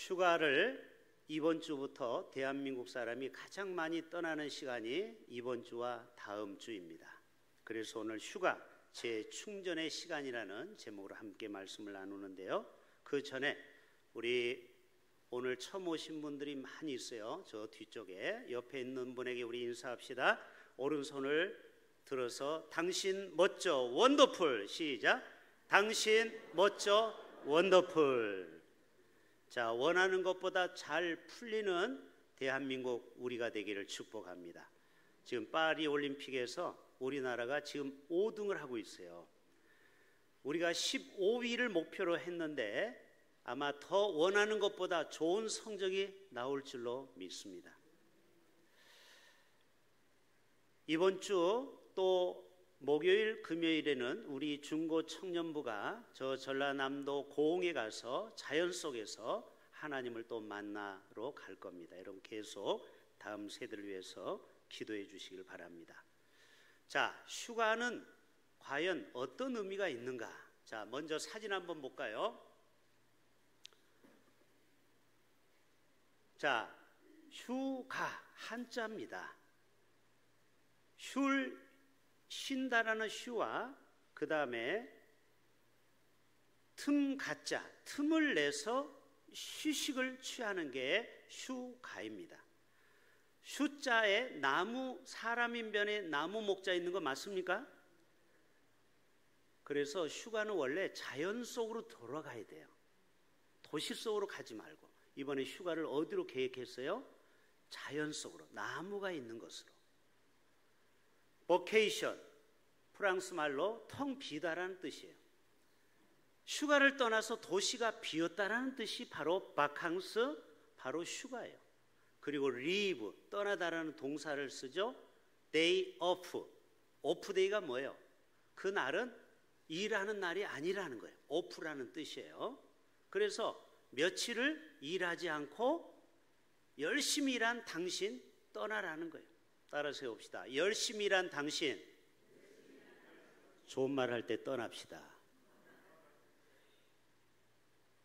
휴가를 이번 주부터 대한민국 사람이 가장 많이 떠나는 시간이 이번 주와 다음 주입니다. 그래서 오늘 휴가 재충전의 시간이라는 제목으로 함께 말씀을 나누는데요. 그 전에 우리 오늘 처음 오신 분들이 많이 있어요. 저 뒤쪽에 옆에 있는 분에게 우리 인사합시다. 오른손을 들어서 당신 멋져 원더풀. 시작. 당신 멋져 원더풀. 자, 원하는 것보다 잘 풀리는 대한민국 우리가 되기를 축복합니다. 지금 파리 올림픽에서 우리나라가 지금 5등을 하고 있어요. 우리가 15위를 목표로 했는데 아마 더 원하는 것보다 좋은 성적이 나올 줄로 믿습니다. 이번 주 또 목요일, 금요일에는 우리 중고 청년부가 저 전라남도 고흥에 가서 자연 속에서 하나님을 또 만나러 갈 겁니다. 여러분 계속 다음 세대를 위해서 기도해 주시길 바랍니다. 자, 휴가는 과연 어떤 의미가 있는가? 자, 먼저 사진 한번 볼까요? 자, 휴가 한자입니다. 쉰다라는 휴와 그 다음에 틈가자, 틈을 내서 휴식을 취하는 게 휴가입니다. 휴자에 나무, 사람인변에 나무 목자 있는 거 맞습니까? 그래서 휴가는 원래 자연 속으로 돌아가야 돼요. 도시 속으로 가지 말고. 이번에 휴가를 어디로 계획했어요? 자연 속으로, 나무가 있는 곳으로. 버케이션, 프랑스 말로 텅 비다라는 뜻이에요. 휴가를 떠나서 도시가 비었다라는 뜻이 바로 바캉스, 바로 휴가예요. 그리고 리브, 떠나다라는 동사를 쓰죠. day off, 오프데이가 뭐예요? 그 날은 일하는 날이 아니라는 거예요. 오프라는 뜻이에요. 그래서 며칠을 일하지 않고 열심히 일한 당신 떠나라는 거예요. 따라서 해봅시다. 열심히 일한 당신, 좋은 말 할 때 떠납시다.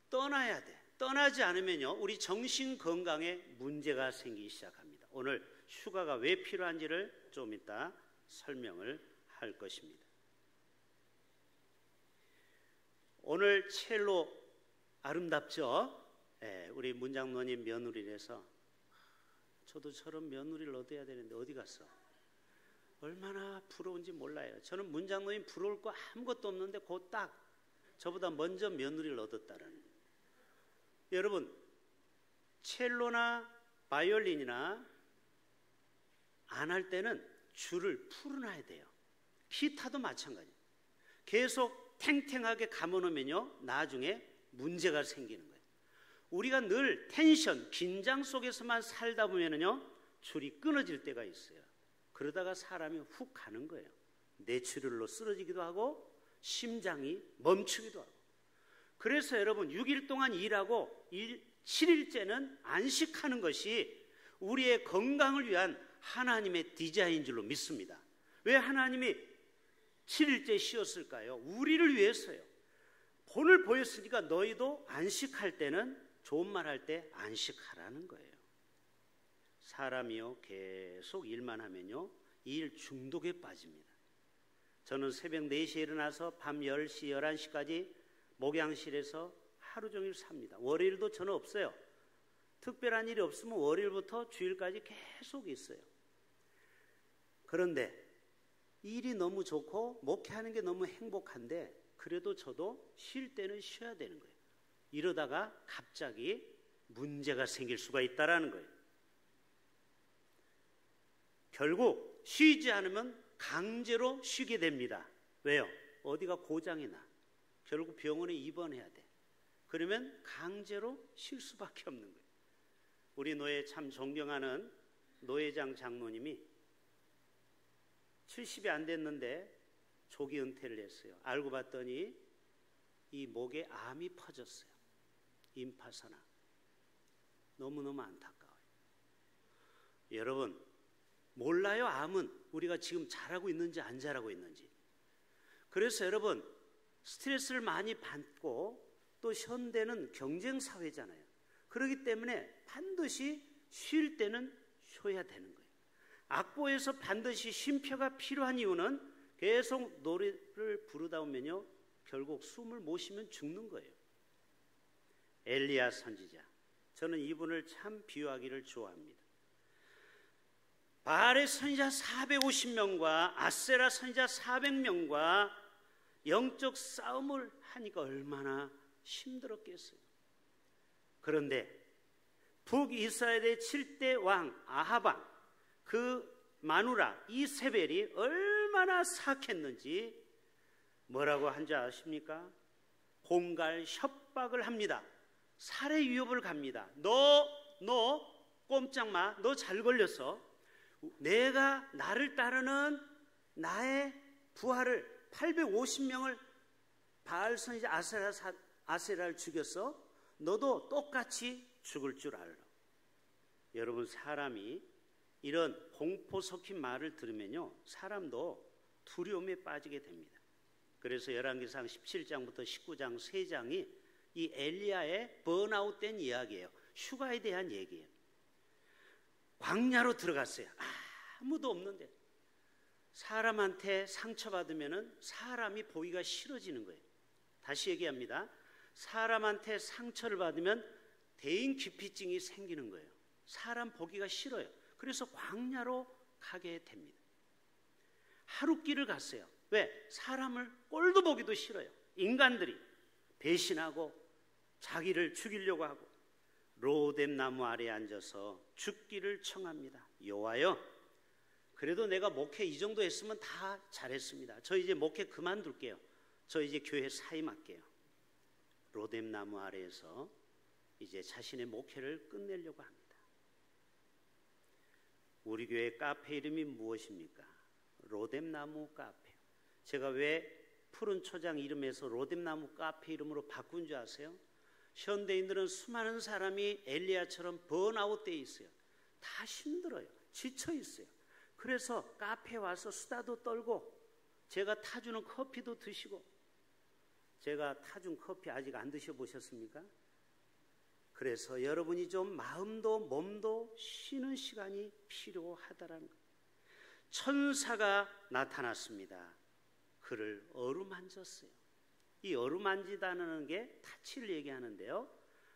떠나야 돼. 떠나지 않으면요, 우리 정신 건강에 문제가 생기기 시작합니다. 오늘 휴가가 왜 필요한지를 좀 이따 설명을 할 것입니다. 오늘 첼로 아름답죠? 네, 우리 문장로님 며느리라서 저도 저런 며느리를 얻어야 되는데 어디 갔어? 얼마나 부러운지 몰라요. 저는 문장로님 부러울 거 아무것도 없는데 그 딱 저보다 먼저 며느리를 얻었다라는 거예요. 여러분, 첼로나 바이올린이나 안 할 때는 줄을 풀어놔야 돼요. 기타도 마찬가지예요. 계속 탱탱하게 감아놓으면요, 나중에 문제가 생기는 거예요. 우리가 늘 텐션, 긴장 속에서만 살다 보면은요, 줄이 끊어질 때가 있어요. 그러다가 사람이 훅 가는 거예요. 뇌출혈로 쓰러지기도 하고 심장이 멈추기도 하고. 그래서 여러분 6일 동안 일하고 7일째는 안식하는 것이 우리의 건강을 위한 하나님의 디자인인 줄로 믿습니다. 왜 하나님이 7일째 쉬었을까요? 우리를 위해서요. 본을 보였으니까 너희도 안식할 때는 좋은 말 할 때 안식하라는 거예요. 사람이요, 계속 일만 하면요, 일 중독에 빠집니다. 저는 새벽 4시에 일어나서 밤 10시, 11시까지 목양실에서 하루 종일 삽니다. 월요일도 저는 없어요. 특별한 일이 없으면 월요일부터 주일까지 계속 있어요. 그런데 일이 너무 좋고 목회하는 게 너무 행복한데 그래도 저도 쉴 때는 쉬어야 되는 거예요. 이러다가 갑자기 문제가 생길 수가 있다는 거예요. 결국 쉬지 않으면 강제로 쉬게 됩니다. 왜요? 어디가 고장이 나. 결국 병원에 입원해야 돼. 그러면 강제로 쉴 수밖에 없는 거예요. 우리 노예 참 존경하는 노회장 장로님이 70이 안 됐는데 조기 은퇴를 했어요. 알고 봤더니 이 목에 암이 퍼졌어요. 임파선암. 너무너무 안타까워요. 여러분, 몰라요, 암은 우리가 지금 잘하고 있는지 안 잘하고 있는지. 그래서 여러분, 스트레스를 많이 받고 또 현대는 경쟁사회잖아요. 그렇기 때문에 반드시 쉴 때는 쉬어야 되는 거예요. 악보에서 반드시 쉼표가 필요한 이유는 계속 노래를 부르다 보면요, 결국 숨을 못 쉬면 죽는 거예요. 엘리야 선지자, 저는 이분을 참 비유하기를 좋아합니다. 바알의 선지자 450명과 아세라 선지자 400명과 영적 싸움을 하니까 얼마나 힘들었겠어요. 그런데 북이스라엘의 7대 왕 아합왕, 그 마누라 이세벨이 얼마나 사악했는지 뭐라고 한지 아십니까? 공갈 협박을 합니다. 살해 위협을 갑니다. 너 꼼짝 마. 너 잘 걸렸어. 내가 나를 따르는 나의 부하를 850명을 바알 선지자 아세라를 죽였어. 너도 똑같이 죽을 줄 알라. 여러분, 사람이 이런 공포 섞인 말을 들으면요, 사람도 두려움에 빠지게 됩니다. 그래서 열왕기상 17장부터 19장 3장이 이 엘리야의 번아웃된 이야기예요. 휴가에 대한 얘기예요. 광야로 들어갔어요. 아무도 없는데 사람한테 상처받으면 사람이 보기가 싫어지는 거예요. 다시 얘기합니다. 사람한테 상처를 받으면 대인기피증이 생기는 거예요. 사람 보기가 싫어요. 그래서 광야로 가게 됩니다. 하룻길을 갔어요. 왜? 사람을 꼴도 보기도 싫어요. 인간들이 배신하고 자기를 죽이려고 하고 로뎀 나무 아래에 앉아서 죽기를 청합니다. 여호와여, 그래도 내가 목회 이 정도 했으면 다 잘했습니다. 저 이제 목회 그만둘게요. 저 이제 교회 사임할게요. 로뎀 나무 아래에서 이제 자신의 목회를 끝내려고 합니다. 우리 교회 카페 이름이 무엇입니까? 로뎀 나무 카페. 제가 왜 푸른 초장 이름에서 로뎀 나무 카페 이름으로 바꾼 줄 아세요? 현대인들은 수많은 사람이 엘리야처럼 번아웃되어 있어요. 다 힘들어요. 지쳐 있어요. 그래서 카페에 와서 수다도 떨고 제가 타주는 커피도 드시고, 제가 타준 커피 아직 안 드셔보셨습니까? 그래서 여러분이 좀 마음도 몸도 쉬는 시간이 필요하다라는 거예요. 천사가 나타났습니다. 그를 어루만졌어요. 이 어루만지다는 게 타치를 얘기하는데요,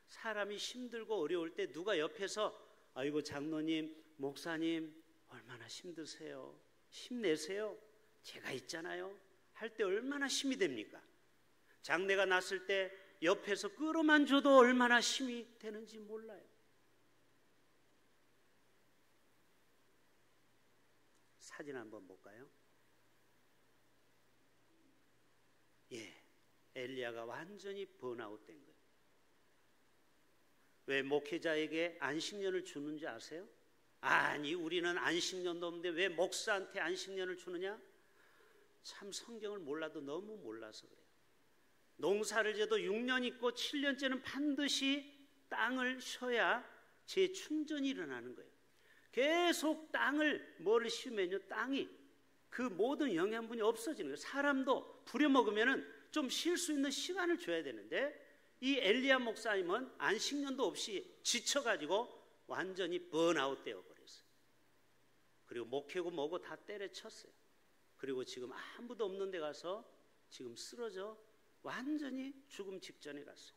사람이 힘들고 어려울 때 누가 옆에서 아이고 장로님, 목사님 얼마나 힘드세요? 힘내세요. 제가 있잖아요. 할 때 얼마나 힘이 됩니까? 장례가 났을 때 옆에서 끌어만 줘도 얼마나 힘이 되는지 몰라요. 사진 한번 볼까요? 예, 엘리야가 완전히 번아웃된 거예요. 왜 목회자에게 안식년을 주는지 아세요? 아니, 우리는 안식년도 없는데 왜 목사한테 안식년을 주느냐? 참 성경을 몰라도 너무 몰라서 그래요. 농사를 지어도 6년 있고 7년째는 반드시 땅을 쉬어야 재충전이 일어나는 거예요. 계속 땅을 뭐를 심으면요, 땅이 그 모든 영양분이 없어지는 거예요. 사람도 부려먹으면 좀 쉴 수 있는 시간을 줘야 되는데 이 엘리야 목사님은 안식년도 없이 지쳐가지고 완전히 번아웃 되어 버렸어요. 그리고 목회고 뭐고 다 때려쳤어요. 그리고 지금 아무도 없는 데 가서 지금 쓰러져 완전히 죽음 직전에 갔어요.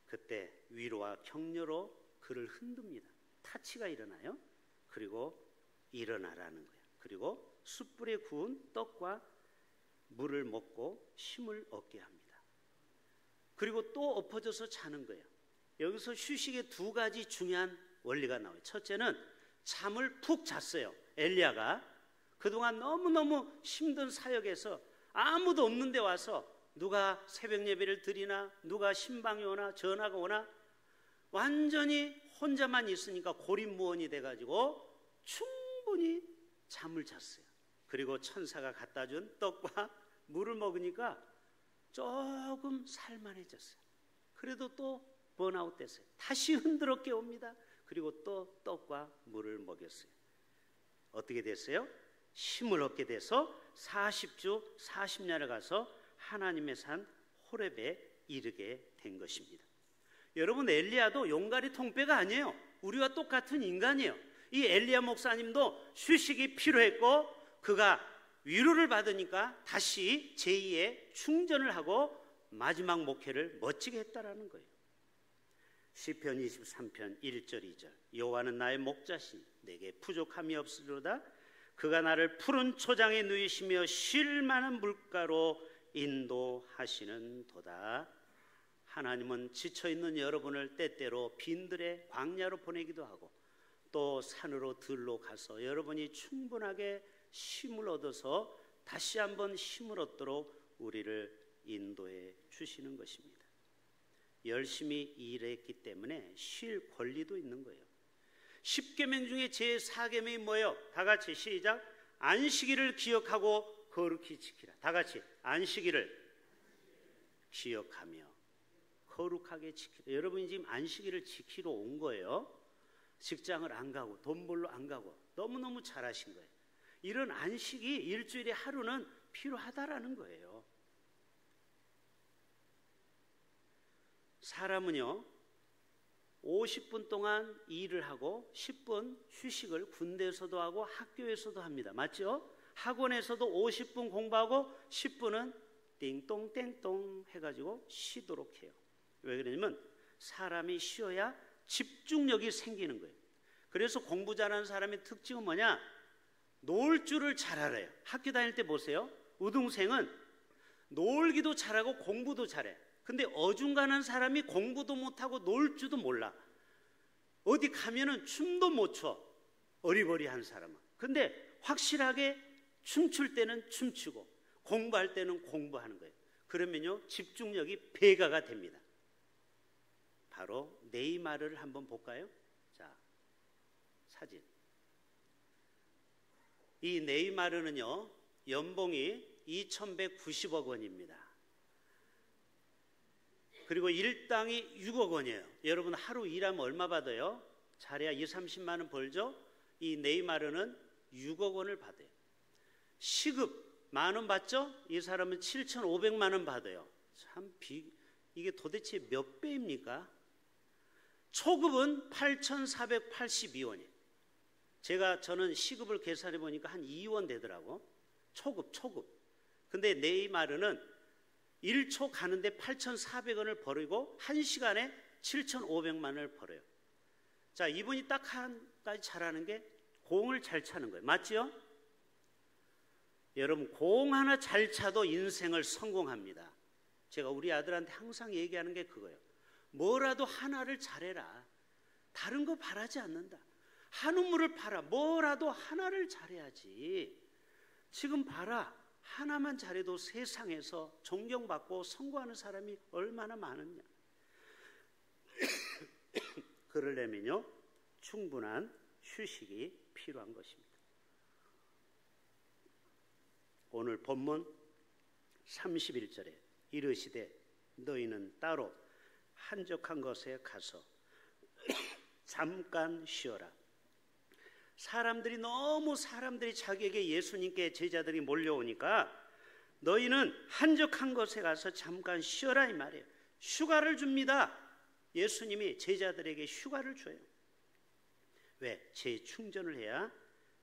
그때 위로와 격려로 그를 흔듭니다. 타치가 일어나요. 그리고 일어나라는 거예요. 그리고 숯불에 구운 떡과 물을 먹고 힘을 얻게 합니다. 그리고 또 엎어져서 자는 거예요. 여기서 휴식의 두 가지 중요한 원리가 나와요. 첫째는 잠을 푹 잤어요. 엘리야가 그동안 너무너무 힘든 사역에서 아무도 없는 데 와서 누가 새벽 예배를 드리나 누가 신방이 오나 전화가 오나 완전히 혼자만 있으니까 고립무원이 돼가지고 충분히 잠을 잤어요. 그리고 천사가 갖다 준 떡과 물을 먹으니까 조금 살만해졌어요. 그래도 또 번아웃 됐어요. 다시 흔들어 깨웁니다. 그리고 또 떡과 물을 먹였어요. 어떻게 됐어요? 힘을 얻게 돼서 40주 40년을 가서 하나님의 산 호렙에 이르게 된 것입니다. 여러분, 엘리야도 용가리 통배가 아니에요. 우리와 똑같은 인간이에요. 이 엘리야 목사님도 휴식이 필요했고 그가 위로를 받으니까 다시 제2의 충전을 하고 마지막 목회를 멋지게 했다라는 거예요. 시편 23편 1절 2절 여호와는 나의 목자시니 내게 부족함이 없으리로다. 그가 나를 푸른 초장에 누이시며 쉴 만한 물가로 인도하시는 도다. 하나님은 지쳐있는 여러분을 때때로 빈들의 광야로 보내기도 하고 또 산으로 들로 가서 여러분이 충분하게 쉼을 얻어서 다시 한번 힘을 얻도록 우리를 인도해 주시는 것입니다. 열심히 일했기 때문에 쉴 권리도 있는 거예요. 10계명 중에 제4계명이 뭐예요? 다 같이 시작. 안식일을 기억하고 거룩히 지키라. 다 같이 안식일을 기억하며 거룩하게 지키라. 여러분이 지금 안식일을 지키러 온 거예요. 직장을 안 가고 돈 벌러 안 가고 너무너무 잘하신 거예요. 이런 안식이 일주일에 하루는 필요하다라는 거예요. 사람은요 50분 동안 일을 하고 10분 휴식을 군대에서도 하고 학교에서도 합니다. 맞죠? 학원에서도 50분 공부하고 10분은 띵똥땡똥 해가지고 쉬도록 해요. 왜 그러냐면 사람이 쉬어야 집중력이 생기는 거예요. 그래서 공부 잘하는 사람의 특징은 뭐냐? 놀 줄을 잘 알아요. 학교 다닐 때 보세요. 우등생은 놀기도 잘하고 공부도 잘해. 근데 어중간한 사람이 공부도 못하고 놀 줄도 몰라. 어디 가면은 춤도 못 춰. 어리버리한 사람은. 근데 확실하게 춤출 때는 춤추고 공부할 때는 공부하는 거예요. 그러면요 집중력이 배가가 됩니다. 바로 네이마르를 한번 볼까요? 자, 사진. 이 네이마르는요 연봉이 2,190억 원입니다. 그리고 일당이 6억 원이에요. 여러분 하루 일하면 얼마 받아요? 잘해야 20-30만 원 벌죠? 이 네이마르는 6억 원을 받아요. 시급 10,000원 받죠? 이 사람은 7,500만 원 받아요. 참 이게 도대체 몇 배입니까? 초급은 8,482원이에요. 저는 시급을 계산해 보니까 한 2원 되더라고. 초급. 근데 네이마르는 1초 가는데 8,400원을 벌이고 1시간에 7,500만 원을 벌어요. 자, 이분이 딱 한 가지 잘하는 게 공을 잘 차는 거예요. 맞죠? 여러분 공 하나 잘 차도 인생을 성공합니다. 제가 우리 아들한테 항상 얘기하는 게 그거예요. 뭐라도 하나를 잘해라. 다른 거 바라지 않는다. 한우물을 팔아. 뭐라도 하나를 잘해야지. 지금 봐라. 하나만 잘해도 세상에서 존경받고 성공하는 사람이 얼마나 많으냐. 그러려면요 충분한 휴식이 필요한 것입니다. 오늘 본문 31절에 이르시되 너희는 따로 한적한 곳에 가서 잠깐 쉬어라. 사람들이 자기에게 예수님께 제자들이 몰려오니까 너희는 한적한 곳에 가서 잠깐 쉬어라 이 말이에요. 휴가를 줍니다. 예수님이 제자들에게 휴가를 줘요. 왜? 재충전을 해야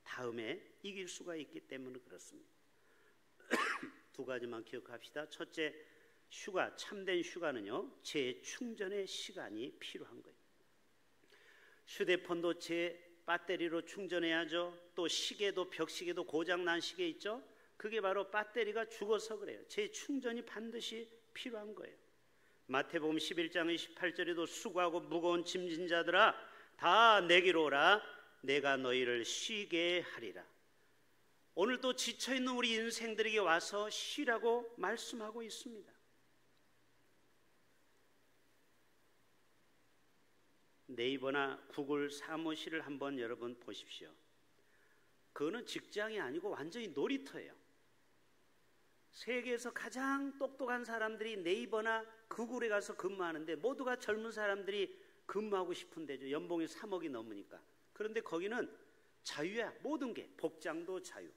다음에 이길 수가 있기 때문에 그렇습니다. 두 가지만 기억합시다. 첫째, 휴가, 참된 휴가는요 재충전의 시간이 필요한 거예요. 휴대폰도 배터리로 충전해야죠. 또 시계도 벽시계도 고장난 시계 있죠. 그게 바로 배터리가 죽어서 그래요. 재충전이 반드시 필요한 거예요. 마태복음 11장 28절에도 수고하고 무거운 짐진 자들아 다 내게로 오라. 내가 너희를 쉬게 하리라. 오늘 또 지쳐있는 우리 인생들에게 와서 쉬라고 말씀하고 있습니다. 네이버나 구글 사무실을 한번 여러분 보십시오. 그거는 직장이 아니고 완전히 놀이터예요. 세계에서 가장 똑똑한 사람들이 네이버나 구글에 가서 근무하는데 모두가 젊은 사람들이 근무하고 싶은 데죠. 연봉이 3억이 넘으니까. 그런데 거기는 자유야. 모든 게 복장도 자유,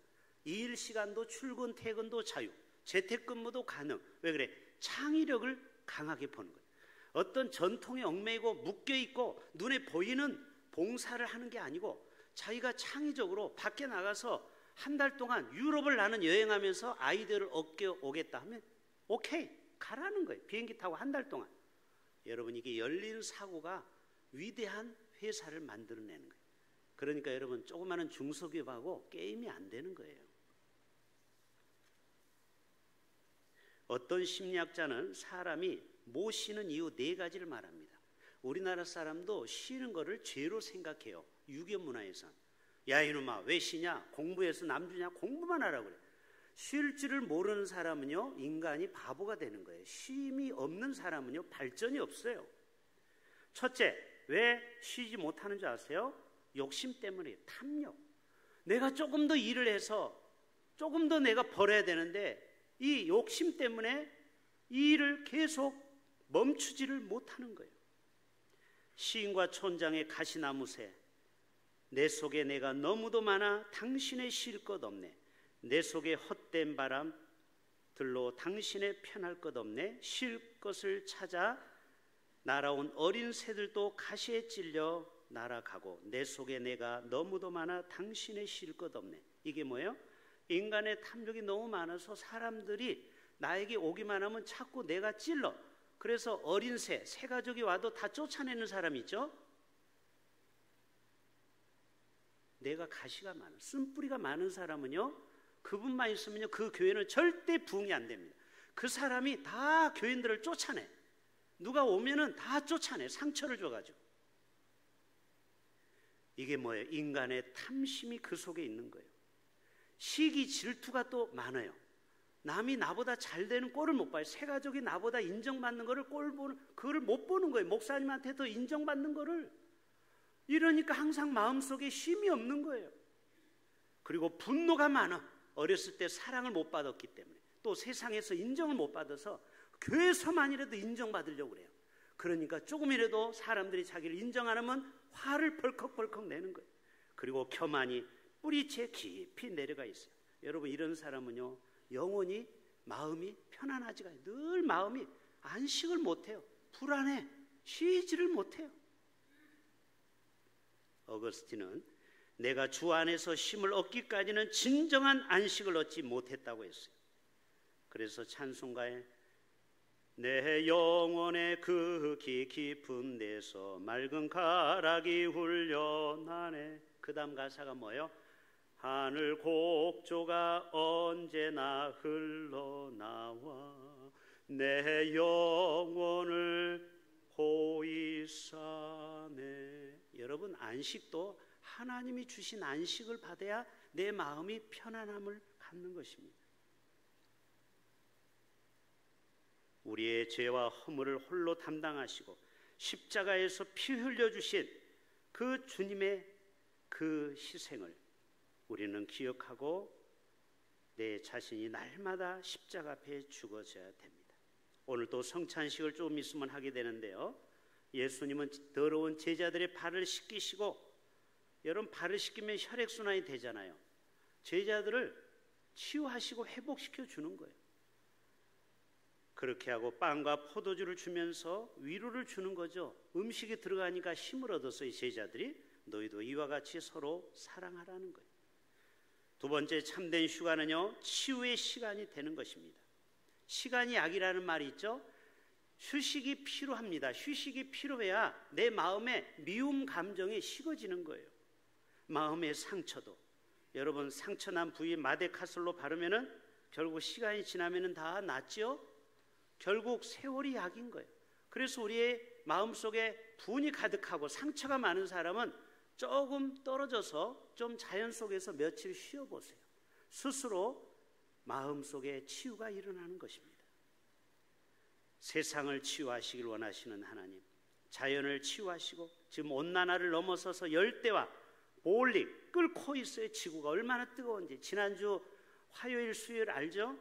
일 시간도 출근 퇴근도 자유, 재택근무도 가능. 왜 그래? 창의력을 강하게 보는 거예요. 어떤 전통에 얽매이고 묶여있고 눈에 보이는 봉사를 하는 게 아니고 자기가 창의적으로 밖에 나가서 한 달 동안 유럽을 나는 여행하면서 아이디어를 얻겨 오겠다 하면 오케이, 가라는 거예요. 비행기 타고 한 달 동안. 여러분, 이게 열린 사고가 위대한 회사를 만들어내는 거예요. 그러니까 여러분, 조그마한 중소기업하고 게임이 안 되는 거예요. 어떤 심리학자는 사람이 못 쉬는 이유 4가지를 말합니다. 우리나라 사람도 쉬는 거를 죄로 생각해요. 유교 문화에선. 야 이놈아, 왜 쉬냐? 공부해서 남주냐? 공부만 하라고 그래. 쉴 줄을 모르는 사람은요, 인간이 바보가 되는 거예요. 쉼이 없는 사람은요, 발전이 없어요. 첫째, 왜 쉬지 못하는 줄 아세요? 욕심 때문이에요. 탐욕. 내가 조금 더 일을 해서 조금 더 내가 벌어야 되는데 이 욕심 때문에 이 일을 계속 멈추지를 못하는 거예요. 시인과 촌장의 가시나무새. 내 속에 내가 너무도 많아 당신의 쉴 것 없네. 내 속에 헛된 바람 들로 당신의 편할 것 없네. 쉴 것을 찾아 날아온 어린 새들도 가시에 찔려 날아가고 내 속에 내가 너무도 많아 당신의 쉴 것 없네. 이게 뭐예요? 인간의 탐욕이 너무 많아서 사람들이 나에게 오기만 하면 자꾸 내가 찔러. 그래서 어린 새 가족이 와도 다 쫓아내는 사람 있죠? 내가 가시가 많아, 쓴뿌리가 많은 사람은요, 그분만 있으면요, 그 교회는 절대 부흥이 안 됩니다. 그 사람이 다 교인들을 쫓아내. 누가 오면은 다 쫓아내. 상처를 줘가지고. 이게 뭐예요? 인간의 탐심이 그 속에 있는 거예요. 시기, 질투가 또 많아요. 남이 나보다 잘 되는 꼴을 못 봐요. 새 가족이 나보다 인정받는 거를 그거를 못 보는 거예요. 목사님한테 더 인정받는 거를. 이러니까 항상 마음속에 쉼이 없는 거예요. 그리고 분노가 많아. 어렸을 때 사랑을 못 받았기 때문에, 또 세상에서 인정을 못 받아서 교회에서만이라도 인정받으려고 그래요. 그러니까 조금이라도 사람들이 자기를 인정 안 하면 화를 벌컥벌컥 내는 거예요. 그리고 교만이 뿌리채 깊이 내려가 있어요. 여러분, 이런 사람은요, 영원히 마음이 편안하지가 않아요. 늘 마음이 안식을 못해요. 불안해. 쉬지를 못해요. 어거스틴은 내가 주 안에서 쉼을 얻기까지는 진정한 안식을 얻지 못했다고 했어요. 그래서 찬송가에 내 영혼의 그 깊은 데서 맑은 가락이 훈련하네. 그 다음 가사가 뭐예요? 하늘 곡조가 언제나 흘러나와 내 영혼을 호위사네. 여러분, 안식도 하나님이 주신 안식을 받아야 내 마음이 편안함을 갖는 것입니다. 우리의 죄와 허물을 홀로 담당하시고 십자가에서 피 흘려주신 그 주님의 그 희생을 우리는 기억하고 내 자신이 날마다 십자가 앞에 죽어져야 됩니다. 오늘 또 성찬식을 조금 있으면 하게 되는데요, 예수님은 더러운 제자들의 발을 씻기시고, 여러분 발을 씻기면 혈액순환이 되잖아요. 제자들을 치유하시고 회복시켜 주는 거예요. 그렇게 하고 빵과 포도주를 주면서 위로를 주는 거죠. 음식이 들어가니까 힘을 얻어서 이 제자들이 너희도 이와 같이 서로 사랑하라는 거예요. 두 번째 참된 휴가는요, 치유의 시간이 되는 것입니다. 시간이 약이라는 말이 있죠. 휴식이 필요합니다. 휴식이 필요해야 내 마음의 미움 감정이 식어지는 거예요. 마음의 상처도, 여러분 상처난 부위 마데카솔로 바르면은 결국 시간이 지나면은 다 낫죠. 결국 세월이 약인 거예요. 그래서 우리의 마음속에 분이 가득하고 상처가 많은 사람은 조금 떨어져서 좀 자연 속에서 며칠 쉬어보세요. 스스로 마음속에 치유가 일어나는 것입니다. 세상을 치유하시길 원하시는 하나님, 자연을 치유하시고 지금 온난화를 넘어서서 열대와 볼리 끓고 있어요. 지구가 얼마나 뜨거운지. 지난주 화요일 수요일 알죠?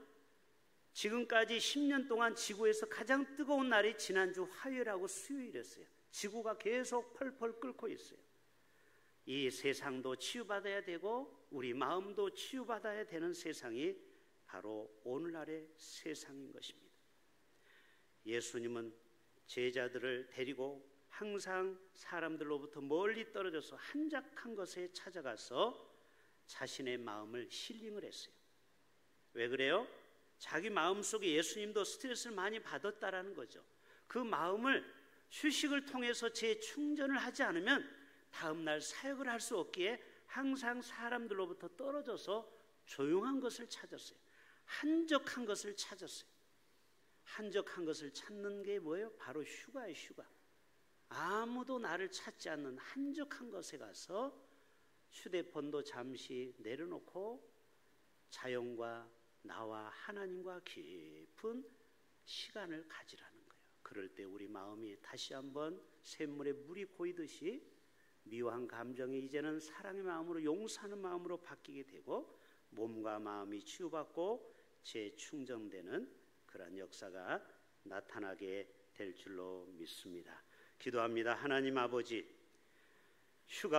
지금까지 10년 동안 지구에서 가장 뜨거운 날이 지난주 화요일하고 수요일이었어요. 지구가 계속 펄펄 끓고 있어요. 이 세상도 치유받아야 되고 우리 마음도 치유받아야 되는 세상이 바로 오늘날의 세상인 것입니다. 예수님은 제자들을 데리고 항상 사람들로부터 멀리 떨어져서 한적한 곳에 찾아가서 자신의 마음을 힐링을 했어요. 왜 그래요? 자기 마음속에 예수님도 스트레스를 많이 받았다라는 거죠. 그 마음을 휴식을 통해서 재충전을 하지 않으면 다음날 사역을 할 수 없기에 항상 사람들로부터 떨어져서 조용한 것을 찾았어요. 한적한 것을 찾았어요. 한적한 것을 찾는 게 뭐예요? 바로 휴가예요. 휴가. 아무도 나를 찾지 않는 한적한 곳에 가서 휴대폰도 잠시 내려놓고 자연과 나와 하나님과 깊은 시간을 가지라는 거예요. 그럴 때 우리 마음이 다시 한번 샘물에 물이 고이듯이 미워한 감정이 이제는 사랑의 마음으로, 용서하는 마음으로 바뀌게 되고 몸과 마음이 치유받고 재충전되는 그런 역사가 나타나게 될 줄로 믿습니다. 기도합니다. 하나님 아버지, 휴가